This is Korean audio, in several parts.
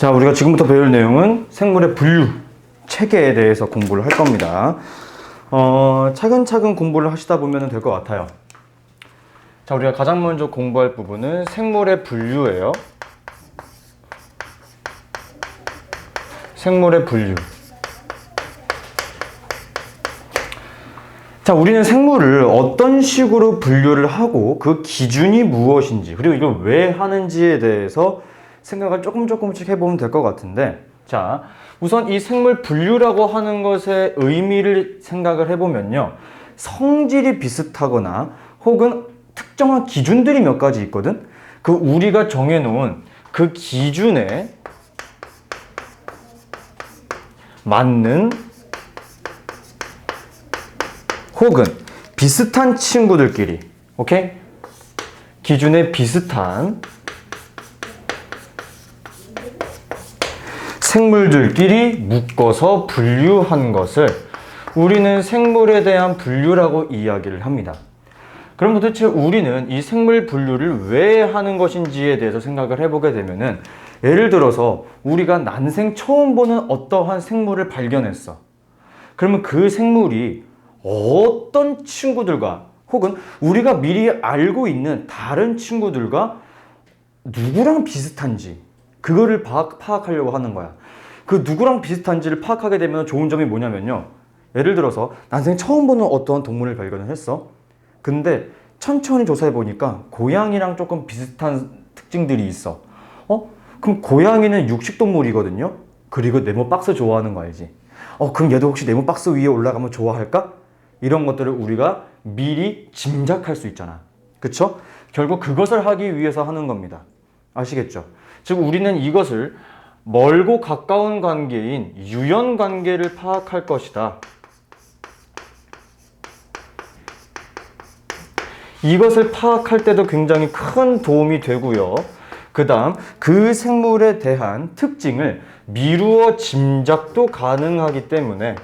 자, 우리가 지금부터 배울 내용은 생물의 분류 체계에 대해서 공부를 할 겁니다. 차근차근 공부를 하시다 보면 될 것 같아요. 자, 우리가 가장 먼저 공부할 부분은 생물의 분류예요. 생물의 분류. 자, 우리는 생물을 어떤 식으로 분류를 하고 그 기준이 무엇인지, 그리고 이걸 왜 하는지에 대해서 생각을 조금씩 해보면 될 것 같은데, 자, 우선 이 생물 분류라고 하는 것의 의미를 생각을 해보면요, 성질이 비슷하거나 혹은 특정한 기준들이 몇 가지 있거든. 그 우리가 정해놓은 그 기준에 맞는 혹은 비슷한 친구들끼리, 오케이? 기준에 비슷한 생물들끼리 묶어서 분류한 것을 우리는 생물에 대한 분류라고 이야기를 합니다. 그럼 도대체 우리는 이 생물 분류를 왜 하는 것인지에 대해서 생각을 해보게 되면은, 예를 들어서 우리가 난생 처음 보는 어떠한 생물을 발견했어. 그러면 그 생물이 어떤 친구들과 혹은 우리가 미리 알고 있는 다른 친구들과 누구랑 비슷한지 그거를 파악하려고 하는 거야. 그 누구랑 비슷한지를 파악하게 되면 좋은 점이 뭐냐면요, 예를 들어서 난생 처음 보는 어떠한 동물을 발견을 했어. 근데 천천히 조사해 보니까 고양이랑 조금 비슷한 특징들이 있어. 그럼 고양이는 육식동물이거든요. 그리고 네모박스 좋아하는 거 알지? 그럼 얘도 혹시 네모박스 위에 올라가면 좋아할까? 이런 것들을 우리가 미리 짐작할 수 있잖아. 그쵸? 결국 그것을 하기 위해서 하는 겁니다. 아시겠죠? 즉 우리는 이것을 멀고 가까운 관계인 유연 관계를 파악할 것이다. 이것을 파악할 때도 굉장히 큰 도움이 되고요. 그 다음 그 생물에 대한 특징을 미루어 짐작도 가능하기 때문에,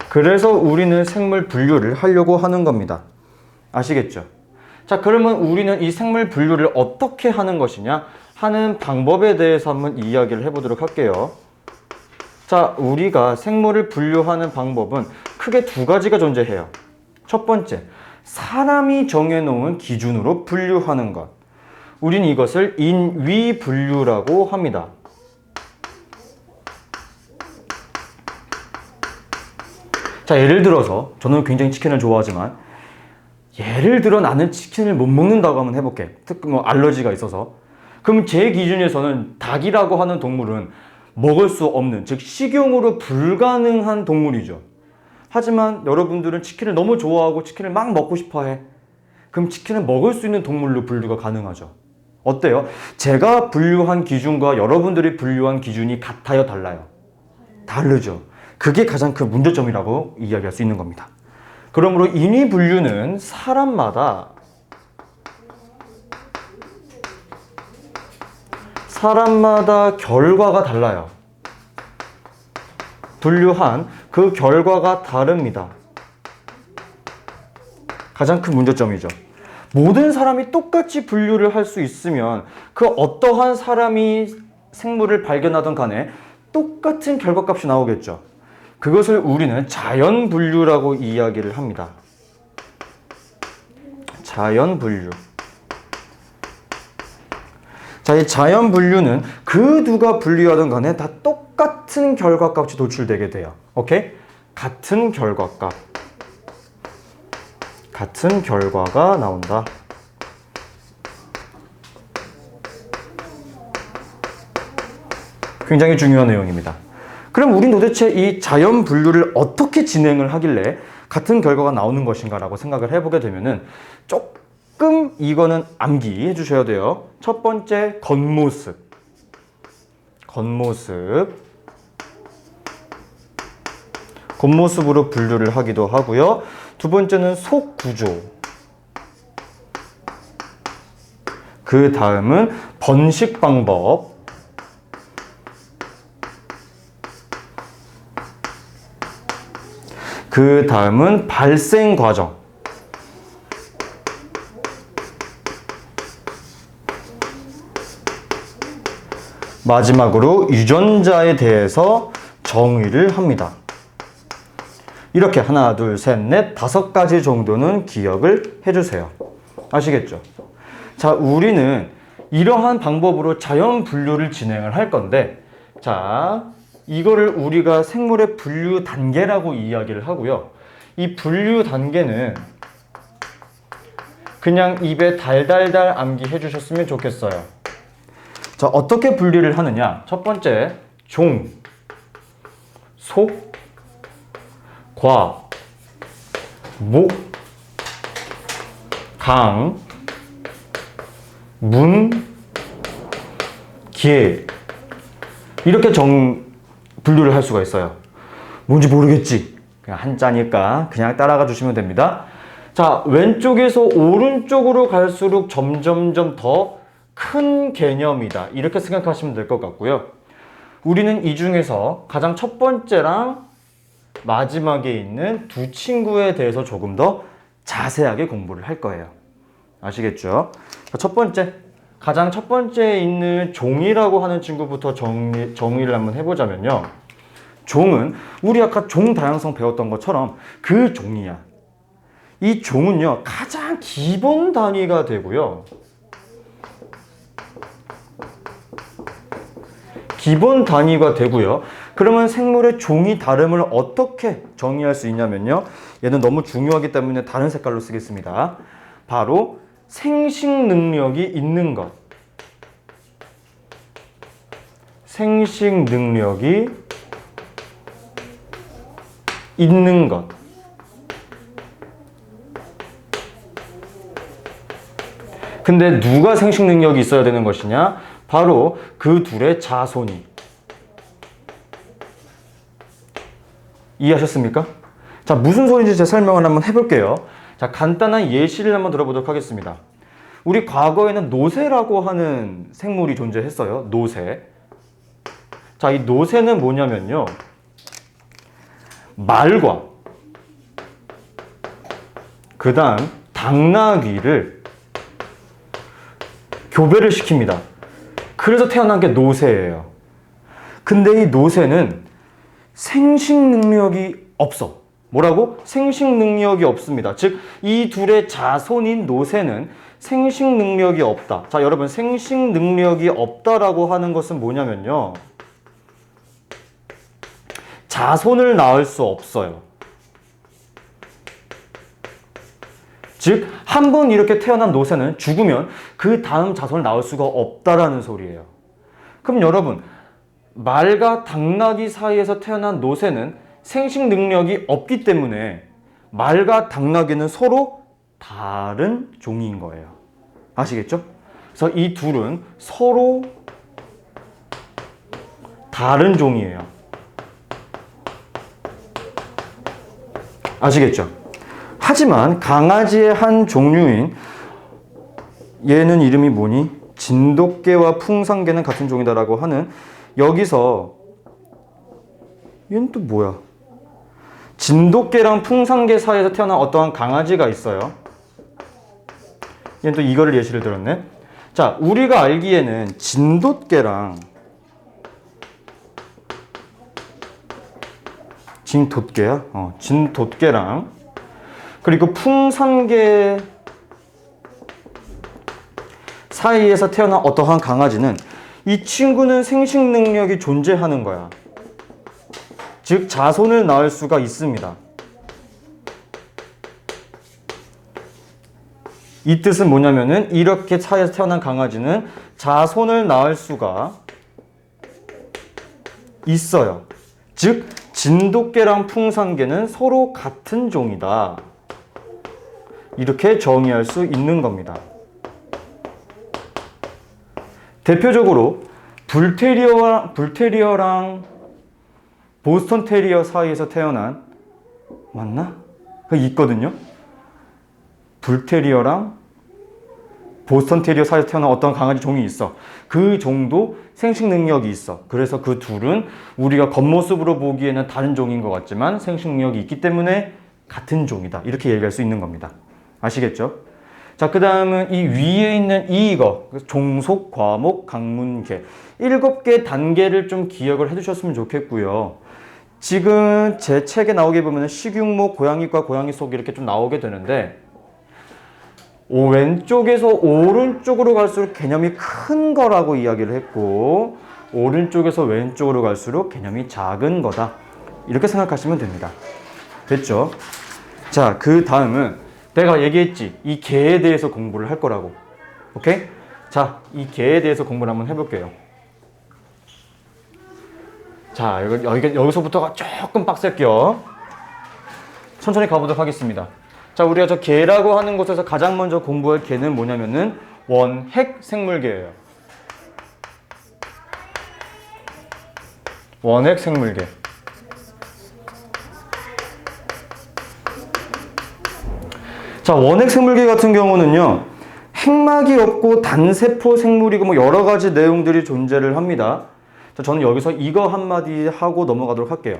그래서 우리는 생물 분류를 하려고 하는 겁니다. 아시겠죠? 자, 그러면 우리는 이 생물 분류를 어떻게 하는 것이냐 하는 방법에 대해서 한번 이야기를 해보도록 할게요. 자, 우리가 생물을 분류하는 방법은 크게 두 가지가 존재해요. 첫 번째, 사람이 정해놓은 기준으로 분류하는 것. 우린 이것을 인위 분류라고 합니다. 자, 예를 들어서 저는 굉장히 치킨을 좋아하지만, 예를 들어 나는 치킨을 못 먹는다고 한번 해볼게. 특히 알러지가 있어서. 그럼 제 기준에서는 닭이라고 하는 동물은 먹을 수 없는, 즉 식용으로 불가능한 동물이죠. 하지만 여러분들은 치킨을 너무 좋아하고 치킨을 막 먹고 싶어 해. 그럼 치킨을 먹을 수 있는 동물로 분류가 가능하죠. 어때요? 제가 분류한 기준과 여러분들이 분류한 기준이 같아요, 달라요? 다르죠. 그게 가장 큰 문제점이라고 이야기할 수 있는 겁니다. 그러므로 인위 분류는 사람마다 결과가 달라요. 분류한 그 결과가 다릅니다. 가장 큰 문제점이죠. 모든 사람이 똑같이 분류를 할 수 있으면 그 어떠한 사람이 생물을 발견하든 간에 똑같은 결과값이 나오겠죠. 그것을 우리는 자연 분류라고 이야기를 합니다. 자연 분류. 자, 이 자연 분류는 그 누가 분류하든 간에 다 똑같은 결과값이 도출되게 돼요. 오케이? 같은 결과값. 같은 결과가 나온다. 굉장히 중요한 내용입니다. 그럼 우린 도대체 이 자연 분류를 어떻게 진행을 하길래 같은 결과가 나오는 것인가 라고 생각을 해보게 되면은, 조금 이거는 암기해 주셔야 돼요. 첫 번째, 겉모습. 겉모습으로 분류를 하기도 하고요. 두 번째는 속 구조. 그 다음은 번식 방법. 그 다음은 발생 과정. 마지막으로 유전자에 대해서 정의를 합니다. 이렇게 하나, 둘, 셋, 넷, 5가지 정도는 기억을 해주세요. 아시겠죠? 자, 우리는 이러한 방법으로 자연 분류를 진행을 할 건데, 자, 이거를 우리가 생물의 분류 단계라고 이야기를 하고요. 이 분류 단계는 그냥 입에 달달달 암기해 주셨으면 좋겠어요. 자, 어떻게 분류를 하느냐? 첫 번째, 종, 속, 과, 목, 강, 문, 계, 이렇게 분류를 할 수가 있어요. 뭔지 모르겠지? 그냥 한자니까 그냥 따라가 주시면 됩니다. 자, 왼쪽에서 오른쪽으로 갈수록 점점점 더 큰 개념이다. 이렇게 생각하시면 될 것 같고요. 우리는 이 중에서 가장 첫 번째랑 마지막에 있는 두 친구에 대해서 조금 더 자세하게 공부를 할 거예요. 아시겠죠? 첫 번째, 가장 첫 번째에 있는 종이라고 하는 친구부터 정의를 한번 해보자면요. 종은 우리 아까 종 다양성 배웠던 것처럼 그 종이야. 이 종은요, 가장 기본 단위가 되고요. 기본 단위가 되고요. 그러면 생물의 종이 다름을 어떻게 정의할 수 있냐면요. 얘는 너무 중요하기 때문에 다른 색깔로 쓰겠습니다. 바로 생식 능력이 있는 것. 생식 능력이 있는 것. 근데 누가 생식 능력이 있어야 되는 것이냐? 바로 그 둘의 자손이. 이해하셨습니까? 자, 무슨 소리인지 제가 설명을 한번 해볼게요. 자, 간단한 예시를 한번 들어보도록 하겠습니다. 우리 과거에는 노새라고 하는 생물이 존재했어요. 노새. 자, 이 노새는 뭐냐면요. 말과 그 다음 당나귀를 교배를 시킵니다. 그래서 태어난 게 노새예요. 근데 이 노새는 생식 능력이 없어. 뭐라고? 생식 능력이 없습니다. 즉, 이 둘의 자손인 노새는 생식 능력이 없다. 자, 여러분, 생식 능력이 없다라고 하는 것은 뭐냐면요. 자손을 낳을 수 없어요. 즉, 한 번 이렇게 태어난 노새는 죽으면 그 다음 자손을 낳을 수가 없다라는 소리예요. 그럼 여러분, 말과 당나귀 사이에서 태어난 노새는 생식 능력이 없기 때문에 말과 당나귀는 서로 다른 종인 거예요. 아시겠죠? 그래서 이 둘은 서로 다른 종이에요. 아시겠죠? 하지만 강아지의 한 종류인 얘는 이름이 뭐니? 진돗개와 풍산개는 같은 종이다라고 하는 여기서 얘는 또 뭐야? 진돗개랑 풍산개 사이에서 태어난 어떠한 강아지가 있어요. 얘는 또 이거를 예시를 들었네. 자, 우리가 알기에는 진돗개랑 진돗개야? 진돗개랑 그리고 풍산개 사이에서 태어난 어떠한 강아지는 이 친구는 생식 능력이 존재하는 거야. 즉 자손을 낳을 수가 있습니다. 이 뜻은 뭐냐면은 이렇게 사이에서 태어난 강아지는 자손을 낳을 수가 있어요. 즉 진돗개랑 풍산개는 서로 같은 종이다. 이렇게 정의할 수 있는 겁니다. 대표적으로 불테리어랑 보스턴 테리어 사이에서 태어난 맞나? 그 있거든요. 불테리어랑 보스턴 테리어 사이에서 태어난 어떤 강아지 종이 있어. 그 종도 생식 능력이 있어. 그래서 그 둘은 우리가 겉모습으로 보기에는 다른 종인 것 같지만 생식 능력이 있기 때문에 같은 종이다. 이렇게 얘기할 수 있는 겁니다. 아시겠죠? 자, 그 다음은 이 위에 있는 이거 종속, 과목, 강문계 7개 단계를 좀 기억을 해두셨으면 좋겠고요. 지금 제 책에 나오게 보면 식육목, 고양이과, 고양이 속 이렇게 좀 나오게 되는데 왼쪽에서 오른쪽으로 갈수록 개념이 큰 거라고 이야기를 했고 오른쪽에서 왼쪽으로 갈수록 개념이 작은 거다. 이렇게 생각하시면 됩니다. 됐죠? 자, 그 다음은 내가 얘기했지. 이 개에 대해서 공부를 할 거라고. 오케이? 자, 이 개에 대해서 공부를 한번 해볼게요. 자, 여기서부터가 조금 빡셀게요. 천천히 가보도록 하겠습니다. 자, 우리가 저 개라고 하는 곳에서 가장 먼저 공부할 개는 뭐냐면은 원핵 생물개예요. 원핵 생물개. 자, 원핵 생물개 같은 경우는요, 핵막이 없고 단세포 생물이고 뭐 여러 가지 내용들이 존재를 합니다. 자, 저는 여기서 이거 한마디 하고 넘어가도록 할게요.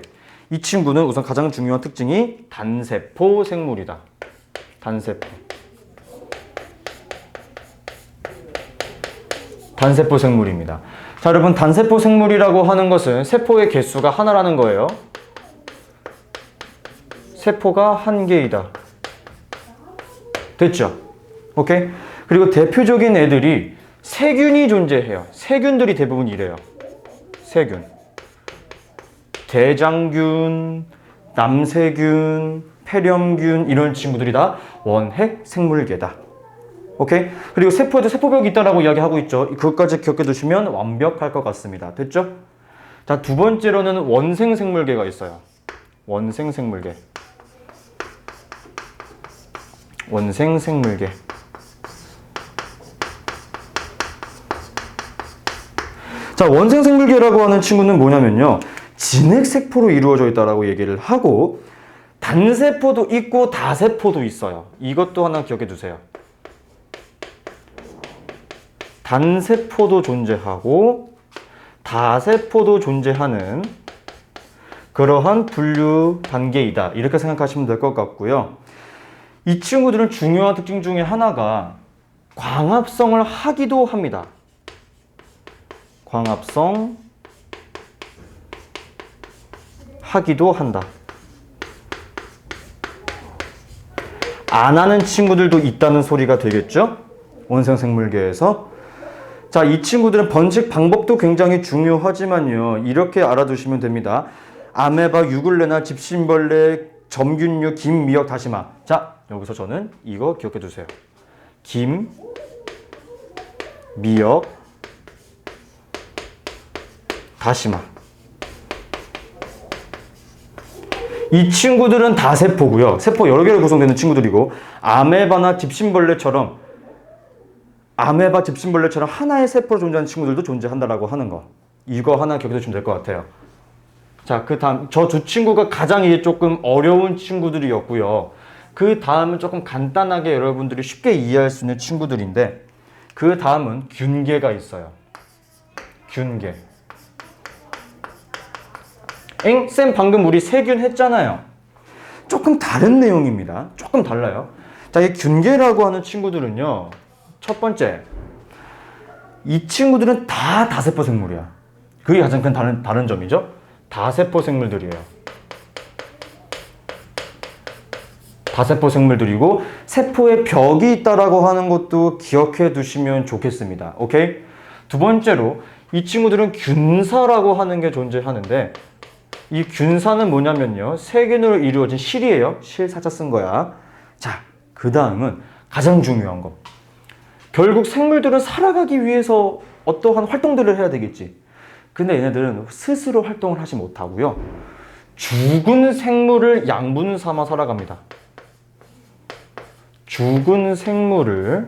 이 친구는 우선 가장 중요한 특징이 단세포 생물이다. 단세포. 단세포 생물입니다. 자, 여러분, 단세포 생물이라고 하는 것은 세포의 개수가 하나라는 거예요. 세포가 한 개이다. 됐죠? 오케이? 그리고 대표적인 애들이 세균이 존재해요. 세균들이 대부분 이래요. 세균. 대장균, 남세균, 폐렴균 이런 친구들이 다 원핵 생물계다. 오케이? 그리고 세포에도 세포벽이 있다라고 이야기하고 있죠. 그것까지 기억해 두시면 완벽할 것 같습니다. 됐죠? 자, 두 번째로는 원생 생물계가 있어요. 원생 생물계. 원생 생물계. 자, 원생 생물계라고 하는 친구는 뭐냐면요, 진핵세포로 이루어져 있다라고 얘기를 하고 단세포도 있고 다세포도 있어요. 이것도 하나 기억해 두세요. 단세포도 존재하고 다세포도 존재하는 그러한 분류 단계이다. 이렇게 생각하시면 될 것 같고요. 이 친구들은 중요한 특징 중에 하나가 광합성을 하기도 합니다. 광합성 하기도 한다. 안 하는 친구들도 있다는 소리가 되겠죠? 원생생물계에서. 자, 이 친구들은 번식 방법도 굉장히 중요하지만요. 이렇게 알아두시면 됩니다. 아메바, 유글레나, 집신벌레, 점균류, 김, 미역, 다시마. 자, 여기서 저는 이거 기억해 두세요. 김, 미역, 다시마. 이 친구들은 다 세포고요. 세포 여러 개로 구성되는 친구들이고 아메바나 집신벌레처럼 하나의 세포로 존재하는 친구들도 존재한다라고 하는 거. 이거 하나 기억해 두시면 될 것 같아요. 자, 그 다음 저 두 친구가 가장 이게 조금 어려운 친구들이었고요. 그 다음은 조금 간단하게 여러분들이 쉽게 이해할 수 있는 친구들인데 그 다음은 균계가 있어요. 균계. 쌤 방금 우리 세균 했잖아요. 조금 다른 내용입니다. 조금 달라요. 자, 이 균계라고 하는 친구들은요. 첫 번째, 이 친구들은 다 다세포 생물이야. 그게 가장 큰 다른 점이죠. 다세포 생물들이에요. 다세포 생물들이고 세포에 벽이 있다라고 하는 것도 기억해 두시면 좋겠습니다. 오케이? 두 번째로 이 친구들은 균사라고 하는 게 존재하는데 이 균사는 뭐냐면요, 세균으로 이루어진 실이에요. 실 사자 쓴 거야. 자, 그 다음은 가장 중요한 거. 결국 생물들은 살아가기 위해서 어떠한 활동들을 해야 되겠지. 근데 얘네들은 스스로 활동을 하지 못하고요. 죽은 생물을 양분 삼아 살아갑니다. 죽은 생물을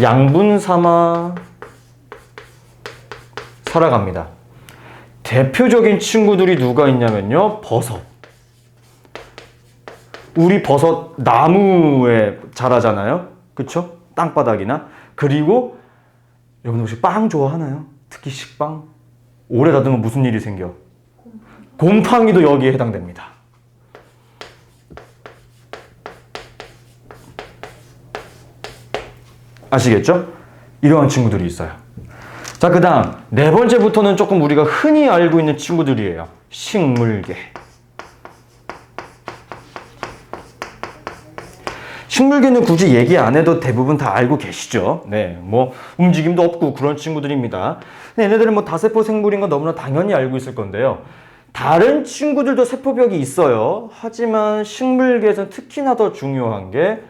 양분 삼아 살아갑니다. 대표적인 친구들이 누가 있냐면요, 버섯. 우리 버섯 나무에 자라잖아요. 그쵸? 땅바닥이나. 그리고 여러분 혹시 빵 좋아하나요? 특히 식빵. 오래 놔두면 무슨 일이 생겨? 곰팡이도 여기에 해당됩니다. 아시겠죠? 이러한 친구들이 있어요. 자, 그 다음 네 번째부터는 조금 우리가 흔히 알고 있는 친구들이에요. 식물계. 식물계는 굳이 얘기 안 해도 대부분 다 알고 계시죠? 네, 뭐 움직임도 없고 그런 친구들입니다. 근데 얘네들은 뭐 다세포 생물인 건 너무나 당연히 알고 있을 건데요. 다른 친구들도 세포벽이 있어요. 하지만 식물계에서는 특히나 더 중요한 게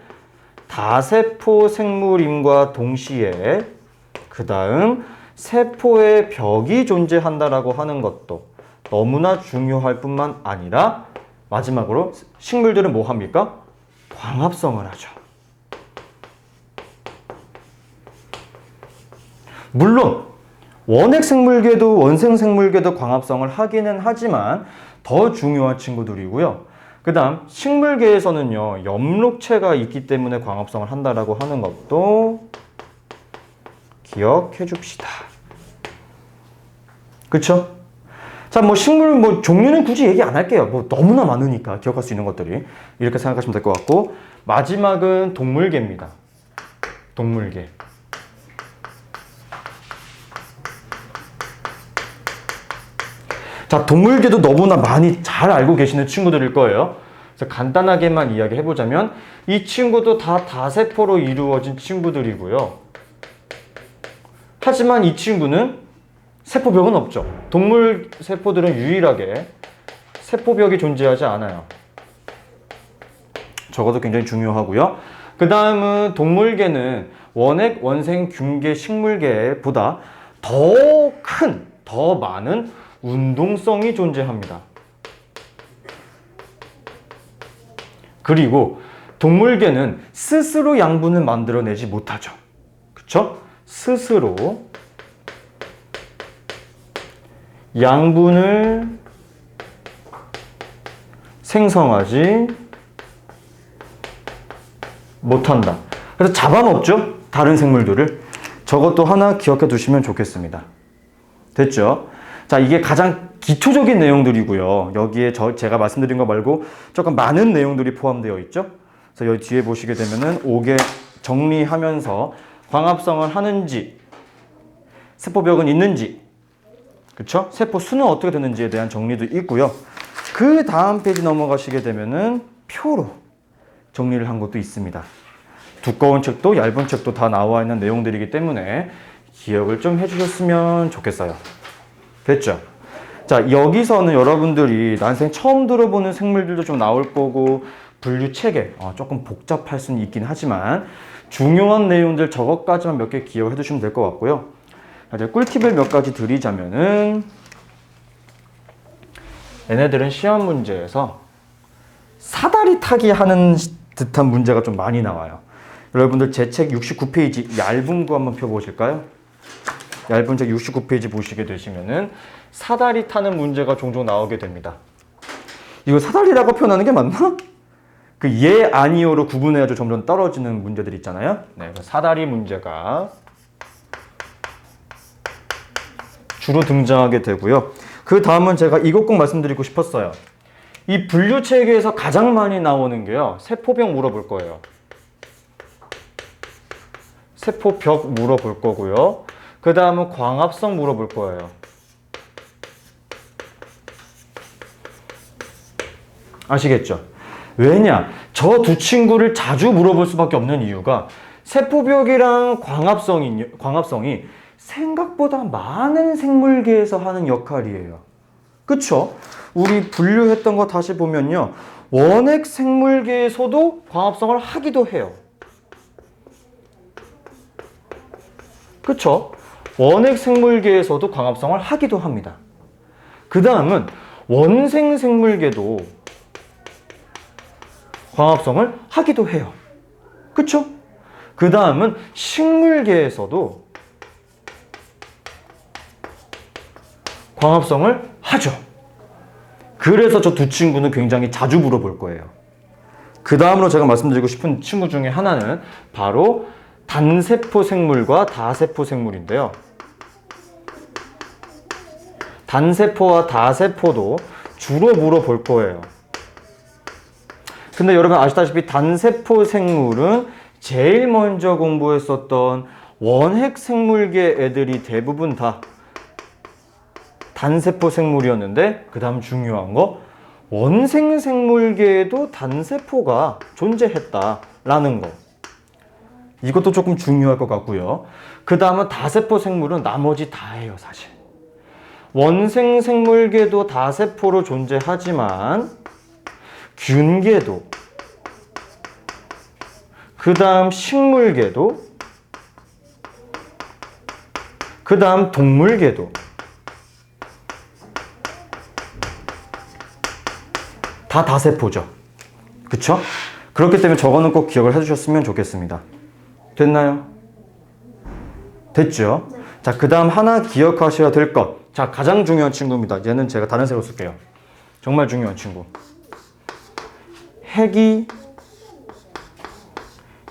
다세포 생물임과 동시에 그 다음 세포의 벽이 존재한다라고 하는 것도 너무나 중요할 뿐만 아니라 마지막으로 식물들은 뭐 합니까? 광합성을 하죠. 물론 원핵 생물계도 원생 생물계도 광합성을 하기는 하지만 더 중요한 친구들이고요. 그 다음 식물계에서는요, 엽록체가 있기 때문에 광합성을 한다라고 하는 것도 기억해 줍시다. 그쵸? 자, 뭐 식물 뭐 종류는 굳이 얘기 안 할게요. 뭐 너무나 많으니까 기억할 수 있는 것들이. 이렇게 생각하시면 될 것 같고, 마지막은 동물계입니다. 동물계. 자, 동물계도 너무나 많이 잘 알고 계시는 친구들일 거예요. 그래서 간단하게만 이야기해보자면 이 친구도 다 다세포로 이루어진 친구들이고요. 하지만 이 친구는 세포벽은 없죠. 동물 세포들은 유일하게 세포벽이 존재하지 않아요. 저것도 굉장히 중요하고요. 그 다음은 동물계는 원핵, 원생, 균계, 식물계보다 더 큰, 더 많은 운동성이 존재합니다. 그리고 동물계는 스스로 양분을 만들어내지 못하죠. 그쵸? 스스로 양분을 생성하지 못한다. 그래서 잡아먹죠? 다른 생물들을. 저것도 하나 기억해 두시면 좋겠습니다. 됐죠? 자, 이게 가장 기초적인 내용들이고요. 여기에 제가 말씀드린 거 말고 조금 많은 내용들이 포함되어 있죠. 그래서 여기 뒤에 보시게 되면은 5개 정리하면서 광합성을 하는지, 세포벽은 있는지, 그쵸? 세포 수는 어떻게 되는지에 대한 정리도 있고요. 그 다음 페이지 넘어가시게 되면은 표로 정리를 한 것도 있습니다. 두꺼운 책도 얇은 책도 다 나와 있는 내용들이기 때문에 기억을 좀 해주셨으면 좋겠어요. 됐죠? 자, 여기서는 여러분들이 난생 처음 들어보는 생물들도 좀 나올 거고 분류 체계 조금 복잡할 수는 있긴 하지만 중요한 내용들 저것까지만 몇 개 기억해 두시면 될 것 같고요. 이제 꿀팁을 몇 가지 드리자면은 얘네들은 시험 문제에서 사다리 타기 하는 듯한 문제가 좀 많이 나와요. 여러분들 제 책 69페이지 얇은 거 한번 펴보실까요? 얇은 책 69페이지 보시게 되시면은 사다리 타는 문제가 종종 나오게 됩니다. 이거 사다리라고 표현하는 게 맞나? 그 예, 아니요로 구분해가지고 점점 떨어지는 문제들 있잖아요. 네, 사다리 문제가 주로 등장하게 되고요. 그 다음은 제가 이것 꼭 말씀드리고 싶었어요. 이 분류 체계에서 가장 많이 나오는 게요, 세포벽 물어볼 거예요. 세포벽 물어볼 거고요. 그 다음은 광합성 물어볼 거예요. 아시겠죠? 왜냐? 저 두 친구를 자주 물어볼 수밖에 없는 이유가 세포벽이랑 광합성이 생각보다 많은 생물계에서 하는 역할이에요. 그쵸? 우리 분류했던 거 다시 보면요. 원핵 생물계에서도 광합성을 하기도 해요. 그쵸? 원핵 생물계에서도 광합성을 하기도 합니다. 그 다음은 원생 생물계도 광합성을 하기도 해요. 그쵸? 그 다음은 식물계에서도 광합성을 하죠. 그래서 저 두 친구는 굉장히 자주 물어볼 거예요. 그 다음으로 제가 말씀드리고 싶은 친구 중에 하나는 바로 단세포 생물과 다세포 생물인데요. 단세포와 다세포도 주로 물어볼 거예요. 근데 여러분 아시다시피 단세포 생물은 제일 먼저 공부했었던 원핵 생물계 애들이 대부분 다 단세포 생물이었는데, 그 다음 중요한 거, 원생 생물계에도 단세포가 존재했다라는 거. 이것도 조금 중요할 것 같고요. 그 다음은 다세포 생물은 나머지 다예요, 사실. 원생 생물계도 다세포로 존재하지만 균계도, 그 다음 식물계도, 그 다음 동물계도 다 다세포죠. 그쵸? 그렇기 때문에 저거는 꼭 기억을 해주셨으면 좋겠습니다. 됐나요? 됐죠? 네. 자, 그 다음 하나 기억하셔야 될 것. 자, 가장 중요한 친구입니다. 얘는 제가 다른 색으로 쓸게요. 정말 중요한 친구. 핵이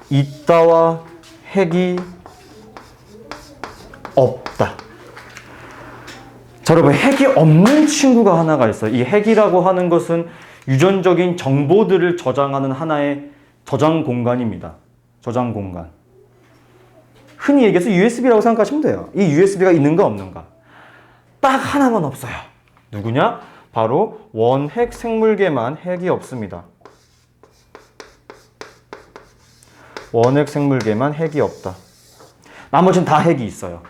있다와 핵이 없다. 자, 여러분, 핵이 없는 친구가 하나가 있어요. 이 핵이라고 하는 것은 유전적인 정보들을 저장하는 하나의 저장 공간입니다. 저장 공간. 흔히 얘기해서 USB라고 생각하시면 돼요. 이 USB가 있는가 없는가. 딱 하나만 없어요. 누구냐? 바로 원핵 생물계만 핵이 없습니다. 원핵 생물계만 핵이 없다. 나머지는 다 핵이 있어요.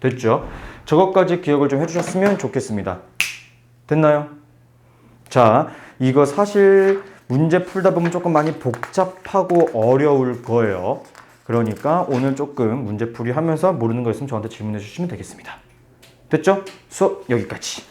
됐죠? 저것까지 기억을 좀 해주셨으면 좋겠습니다. 됐나요? 자, 이거 사실 문제 풀다 보면 조금 많이 복잡하고 어려울 거예요. 그러니까 오늘 조금 문제풀이 하면서 모르는 거 있으면 저한테 질문해 주시면 되겠습니다. 됐죠? 수업 여기까지.